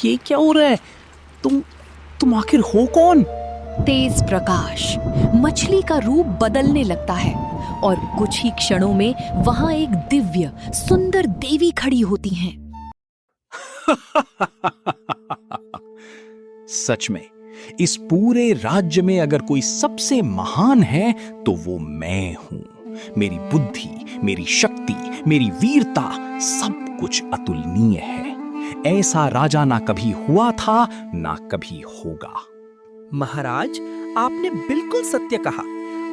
ये क्या हो रहा है? तुम आखिर हो कौन? तेज प्रकाश मछली का रूप बदलने लगता है और कुछ ही क्षणों में वहां एक दिव्य सुंदर देवी खड़ी होती हैं। सच में इस पूरे राज्य में अगर कोई सबसे महान है तो वो मैं हूं। मेरी बुद्धि, मेरी शक्ति, मेरी वीरता सब कुछ अतुलनीय है। ऐसा राजा ना कभी हुआ था ना कभी होगा। महाराज, आपने बिल्कुल सत्य कहा।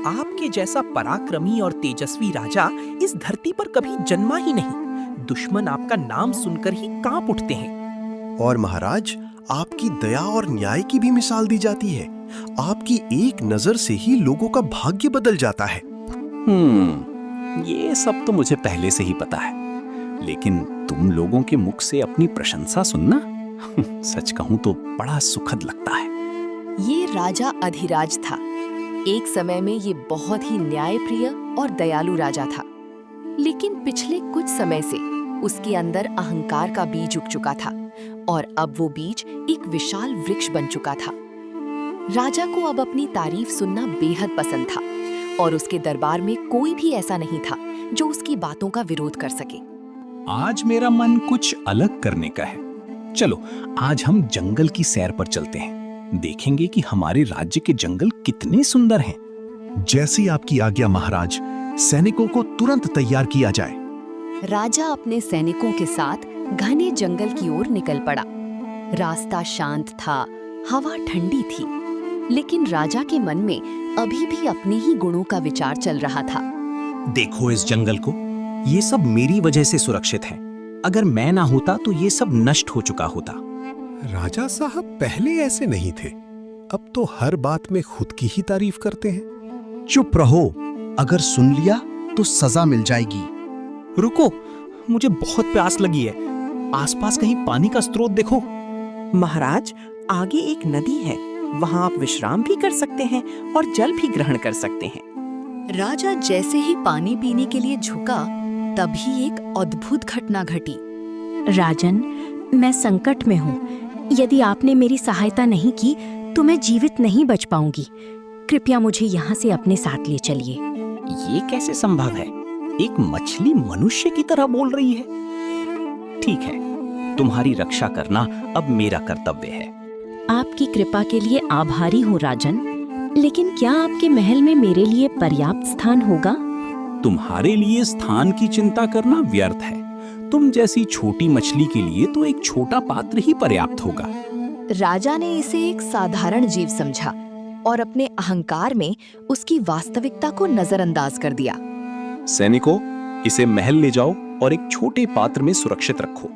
आपके जैसा पराक्रमी और तेजस्वी राजा इस धरती पर कभी जन्मा ही नहीं। दुश्मन आपका नाम सुनकर ही कांप उठते हैं। और महाराज, आपकी दया और न्याय की भी मिसाल दी जाती है। आपकी एक नजर से ही लोगों का भाग्य बदल जाता है। ये सब तो मुझे पहले से ही पता है, लेकिन तुम लोगों के मुख से अपनी प्रशंसा सुनना सच कहूं तो बड़ा सुखद लगता है। ये राजा अधिराज था। एक समय में ये बहुत ही न्यायप्रिय और दयालु राजा था, लेकिन पिछले कुछ समय से उसके अंदर अहंकार का बीज उग चुका था और अब वो बीज एक विशाल वृक्ष बन चुका था। राजा को अब अपनी तारीफ सुनना बेहद पसंद था और उसके दरबार में कोई भी ऐसा नहीं था जो उसकी बातों का विरोध कर सके। आज मेरा मन कुछ अलग करने का है। चलो आज हम जंगल की सैर पर चलते हैं। देखेंगे कि हमारे राज्य के जंगल कितने सुंदर हैं। जैसी आपकी आज्ञा महाराज। सैनिकों को तुरंत तैयार किया जाए। राजा अपने सैनिकों के साथ घने जंगल की ओर निकल पड़ा। रास्ता शांत था, हवा ठंडी थी, लेकिन राजा के मन में अभी भी अपने ही गुणों का विचार चल रहा था। देखो इस जंगल को, ये सब मेरी वजह से सुरक्षित है। अगर मैं ना होता तो ये सब नष्ट हो चुका होता। राजा साहब पहले ऐसे नहीं थे, अब तो हर बात में खुद की ही तारीफ करते हैं। चुप रहो, अगर सुन लिया तो सजा मिल जाएगी। रुको, मुझे बहुत प्यास लगी है। आसपास कहीं पानी का स्रोत देखो। महाराज, आगे एक नदी है, वहां आप विश्राम भी कर सकते हैं और जल भी ग्रहण कर सकते हैं। राजा जैसे ही पानी पीने के लिए झुका, तभी एक अद्भुत घटना घटी। राजन, मैं संकट में हूँ। यदि आपने मेरी सहायता नहीं की तो मैं जीवित नहीं बच पाऊंगी। कृपया मुझे यहाँ से अपने साथ ले चलिए। ये कैसे संभव है? एक मछली मनुष्य की तरह बोल रही है। ठीक है, तुम्हारी रक्षा करना अब मेरा कर्तव्य है। आपकी कृपा के लिए आभारी हूँ राजन, लेकिन क्या आपके महल में मेरे लिए पर्याप्त स्थान होगा? तुम्हारे लिए स्थान की चिंता करना व्यर्थ है। तुम जैसी छोटी मछली के लिए तो एक छोटा पात्र ही पर्याप्त होगा। राजा ने इसे एक साधारण जीव समझा और अपने अहंकार में उसकी वास्तविकता को नजरअंदाज कर दिया। सैनिकों, इसे महल ले जाओ और एक छोटे पात्र में सुरक्षित रखो।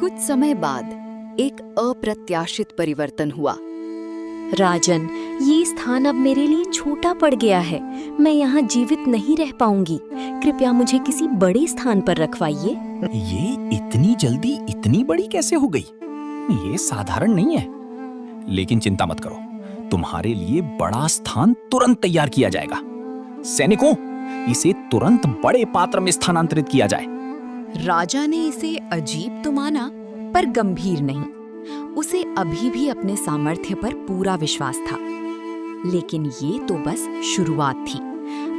कुछ समय बाद एक अप्रत्याशित परिवर्तन हुआ। राजन, ये स्थान अब मेरे लिए छोटा पड़ गया है। मैं यहाँ जीवित नहीं रह पाऊंगी। कृपया मुझे किसी बड़े स्थान पर रखवाइए। ये इतनी जल्दी इतनी बड़ी कैसे हो गई? ये साधारण नहीं है। लेकिन चिंता मत करो, तुम्हारे लिए बड़ा स्थान तुरंत तैयार किया जाएगा। सैनिकों, इसे तुरंत बड़े पात्र में स्थानांतरित किया जाए। राजा ने इसे अजीब तो माना, पर गंभीर नहीं। उसे अभी भी अपने सामर्थ्य पर पूरा विश्वास था, लेकिन ये तो बस शुरुआत थी।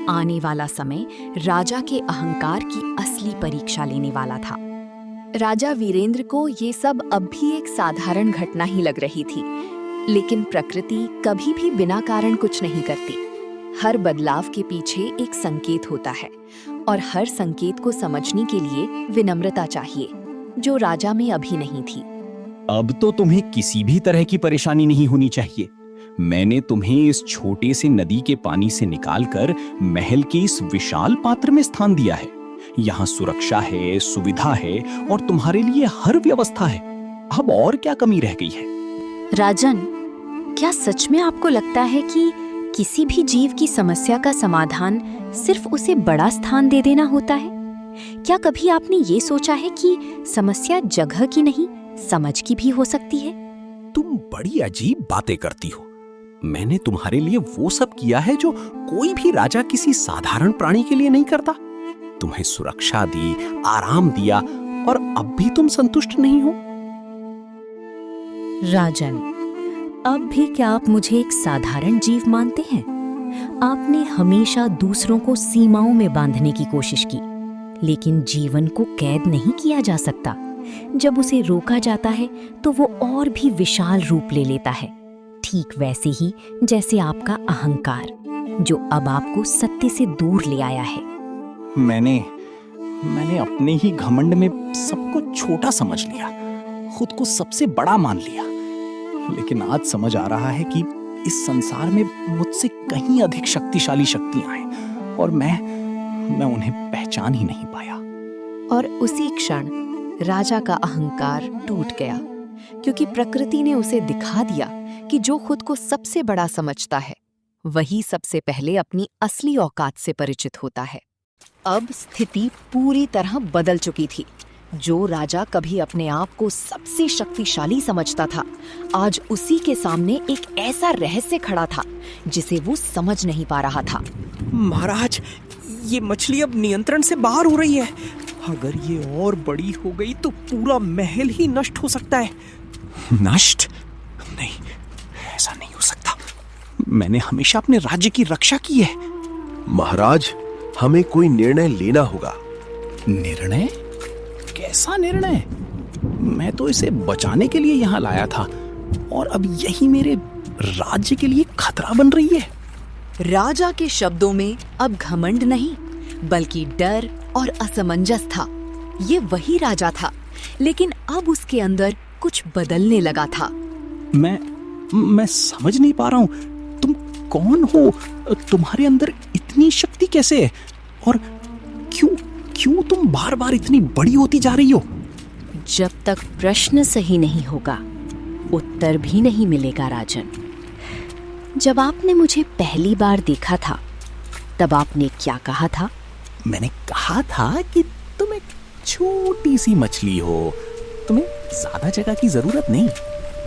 आने वाला समय राजा के अहंकार की असली परीक्षा लेने वाला था। राजा वीरेंद्र को ये सब अब भी एक साधारण घटना ही लग रही थी, लेकिन प्रकृति कभी भी बिना कारण कुछ नहीं करती। हर बदलाव के पीछे एक संकेत होता है और हर संकेत को समझने के लिए विनम्रता चाहिए, जो राजा में अभी नहीं थी। अब तो तुम्हें किसी भी तरह की परेशानी नहीं होनी चाहिए। मैंने तुम्हें इस छोटे से नदी के पानी से निकालकर महल के इस विशाल पात्र में स्थान दिया है। यहाँ सुरक्षा है, सुविधा है और तुम्हारे लिए हर व्यवस्था है। अब और क्या कमी रह गई है? राजन, क्या सच में आपको लगता है कि किसी भी जीव की समस्या का समाधान सिर्फ उसे बड़ा स्थान दे देना होता है? क्या कभी आपने ये सोचा है कि समस्या जगह की नहीं, समझ की भी हो सकती है? तुम बड़ी अजीब बातें करती हो। मैंने तुम्हारे लिए वो सब किया है जो कोई भी राजा किसी साधारण प्राणी के लिए नहीं करता। तुम्हें सुरक्षा दी, आराम दिया, और अब भी तुम संतुष्ट नहीं हो? राजन, अब भी क्या आप मुझे एक साधारण जीव मानते हैं? आपने हमेशा दूसरों को सीमाओं में बांधने की कोशिश की, लेकिन जीवन को कैद नहीं किया जा सकता। जब उसे रोका जाता है तो वो और भी विशाल रूप ले लेता है, ठीक वैसे ही जैसे आपका अहंकार, जो अब आपको सत्य से दूर ले आया है। मैंने अपने ही घमंड में सबको छोटा समझ लिया, खुद को सबसे बड़ा मान लिया। लेकिन आज समझ आ रहा है कि इस संसार में मुझसे कहीं अधिक शक्तिशाली शक्तियां हैं, और मैं उन्हें पहचान ही नहीं पाया। और उसी क्षण राजा का अहंकार टूट गया, क्योंकि प्रकृति ने उसे दिखा दिया कि जो खुद को सबसे बड़ा समझता है वही सबसे पहले अपनी असली औकात से परिचित होता है। अब स्थिति पूरी तरह बदल चुकी थी। जो राजा कभी अपने आप को सबसे शक्तिशाली समझता था, आज उसी के सामने एक ऐसा रहस्य खड़ा था जिसे वो समझ नहीं पा रहा था। महाराज, ये मछली अब नियंत्रण से बाहर हो रही है। अगर ये और बड़ी हो गई तो पूरा महल ही नष्ट हो सकता है। नष्ट? नहीं, ऐसा नहीं हो सकता। मैंने हमेशा अपने राज्य की रक्षा की है। महाराज, हमें कोई निर्णय लेना होगा। निर्णय? कैसा निर्णय? मैं तो इसे बचाने के लिए यहाँ लाया था, और अब यही मेरे राज्य के लिए खतरा बन रही है। राजा के शब्दों में अब घमंड नहीं, बल्कि डर और असमंजस था। ये वही राजा था, लेकिन अब उसके अंदर कुछ बदलने लगा था। मैं समझ नहीं पा रहा हूँ, तुम कौन हो? तुम्हारे अंदर इतनी शक्ति कैसे है? और क्यों तुम बार बार इतनी बड़ी होती जा रही हो? जब तक प्रश्न सही नहीं होगा, उत्तर भी नहीं मिलेगा राजन। जब आपने मुझे पहली बार देखा था, तब आपने क्या कहा था? मैंने कहा था कि तुम एक छोटी सी मछली हो, तुम्हें ज्यादा जगह की जरूरत नहीं।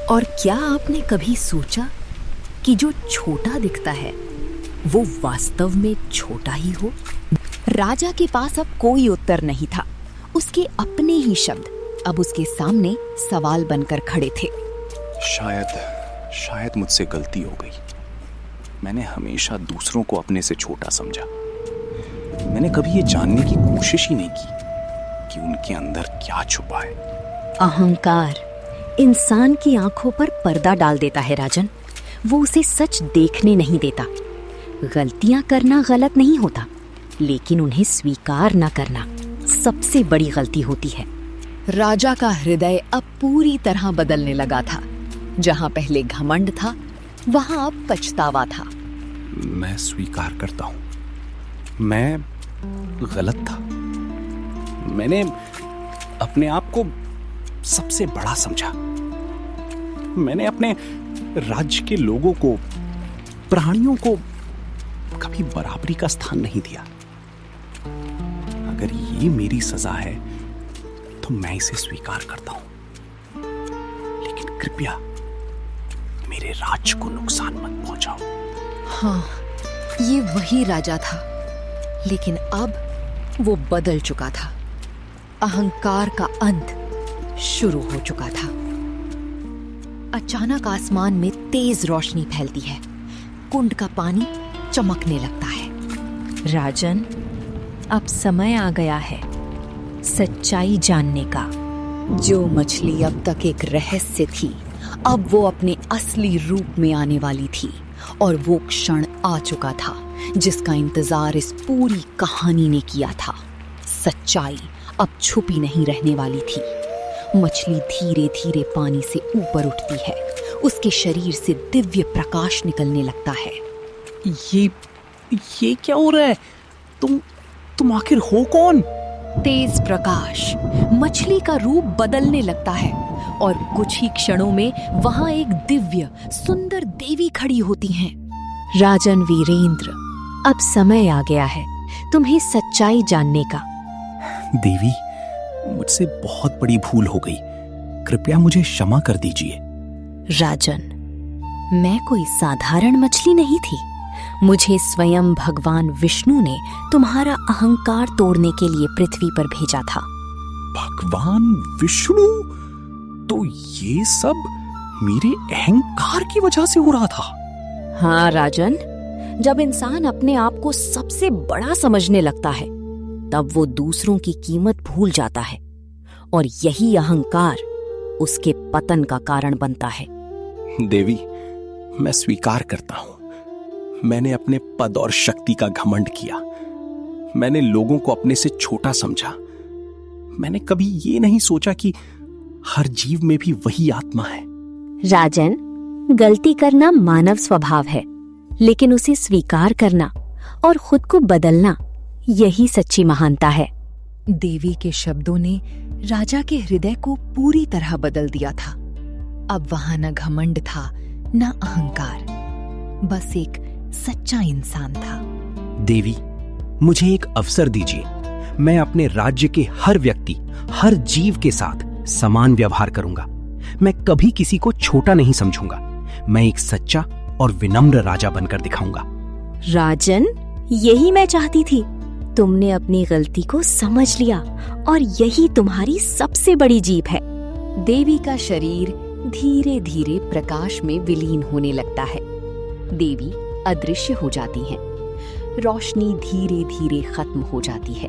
और क्या आपने कभी सोचा कि जो छोटा दिखता है वो वास्तव में छोटा ही हो? राजा के पास अब कोई उत्तर नहीं था। उसके अपने ही शब्द अब उसके सामने सवाल बनकर खड़े थे। शायद मुझसे गलती हो गई। मैंने हमेशा दूसरों को अपने से छोटा समझा। मैंने कभी ये जानने की कोशिश ही नहीं की कि उनके अंदर क्या छुपा है। अहंकार इंसान की आंखों पर पर्दा डाल देता है राजन। वो उसे सच देखने नहीं देता। गलतियां करना गलत नहीं होता, लेकिन उन्हें स्वीकार न करना सबसे बड़ी गलती होती है। राजा का हृदय अब पूरी तरह बदलने लगा था। जहां पहले घमंड था, वहां अब पछतावा था। मैं स्वीकार करता हूं, मैं गलत था। मैंने अपने आप को सबसे बड़ा समझा। मैंने अपने राज्य के लोगों को, प्राणियों को कभी बराबरी का स्थान नहीं दिया। अगर ये मेरी सजा है तो मैं इसे स्वीकार करता हूं, लेकिन कृपया मेरे राज्य को नुकसान मत पहुंचाओ। हाँ, ये वही राजा था, लेकिन अब वो बदल चुका था। अहंकार का अंत शुरू हो चुका था। अचानक आसमान में तेज रोशनी फैलती है। कुंड का पानी चमकने लगता है। राजन, अब समय आ गया है सच्चाई जानने का। जो मछली अब तक एक रहस्य थी, अब वो अपने असली रूप में आने वाली थी। और वो क्षण आ चुका था जिसका इंतजार इस पूरी कहानी ने किया था। सच्चाई अब छुपी नहीं रहने वाली थी। मछली धीरे धीरे पानी से ऊपर उठती है। उसके शरीर से दिव्य प्रकाश निकलने लगता है। ये क्या हो रहा है? तुम आखिर हो कौन? तेज प्रकाश, मछली का रूप बदलने लगता है और कुछ ही क्षणों में वहां एक दिव्य सुंदर देवी खड़ी होती हैं। राजन वीरेंद्र, अब समय आ गया है तुम्हें सच्चाई जानने का। देवी, मुझसे बहुत बड़ी भूल हो गई, कृपया मुझे क्षमा कर दीजिए। राजन, मैं कोई साधारण मछली नहीं थी। मुझे स्वयं भगवान विष्णु ने तुम्हारा अहंकार तोड़ने के लिए पृथ्वी पर भेजा था। भगवान विष्णु? तो ये सब मेरे अहंकार की वजह से हो रहा था। हाँ राजन, जब इंसान अपने आप को सबसे बड़ा समझने लगता है तब वो दूसरों की कीमत भूल जाता है और यही अहंकार उसके पतन का कारण बनता है। देवी, मैं स्वीकार करता हूं, मैंने अपने पद और शक्ति का घमंड किया। मैंने लोगों को अपने से छोटा समझा। मैंने कभी ये नहीं सोचा कि हर जीव में भी वही आत्मा है। राजन, गलती करना मानव स्वभाव है, लेकिन उसे स्वीकार करना और खुद को बदलना यही सच्ची महानता है। देवी के शब्दों ने राजा के हृदय को पूरी तरह बदल दिया था। अब वहां न घमंड था न अहंकार, बस एक सच्चा इंसान था। देवी, मुझे एक अवसर दीजिए। मैं अपने राज्य के हर व्यक्ति, हर जीव के साथ समान व्यवहार करूंगा। मैं कभी किसी को छोटा नहीं समझूंगा। मैं एक सच्चा और विनम्र राजा बनकर दिखाऊंगा। राजन, यही मैं चाहती थी। तुमने अपनी गलती को समझ लिया और यही तुम्हारी सबसे बड़ी जीत है। देवी का शरीर धीरे धीरे प्रकाश में विलीन होने लगता है। देवी अदृश्य हो जाती हैं। रोशनी धीरे धीरे खत्म हो जाती है।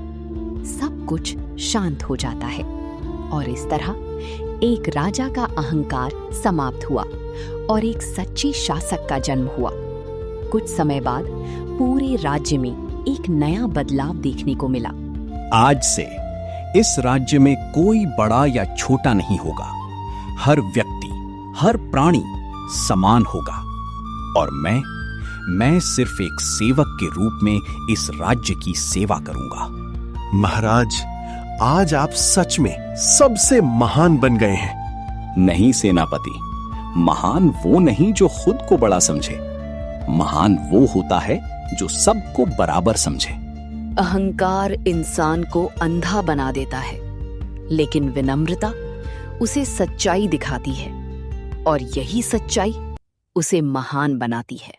सब कुछ शांत हो जाता है और इस तरह एक राजा का अहंकार समाप्त हुआ और एक सच्चे शासक का जन्म हुआ। कुछ समय बाद पूरे राज्य में एक नया बदलाव देखने को मिला। आज से इस राज्य में कोई बड़ा या छोटा नहीं होगा। हर व्यक्ति, हर प्राणी समान होगा और मैं सिर्फ एक सेवक के रूप में इस राज्य की सेवा करूंगा। महाराज, आज आप सच में सबसे महान बन गए हैं। नहीं सेनापति, महान वो नहीं जो खुद को बड़ा समझे। महान वो होता है जो सबको बराबर समझे। अहंकार इंसान को अंधा बना देता है, लेकिन विनम्रता उसे सच्चाई दिखाती है और यही सच्चाई उसे महान बनाती है।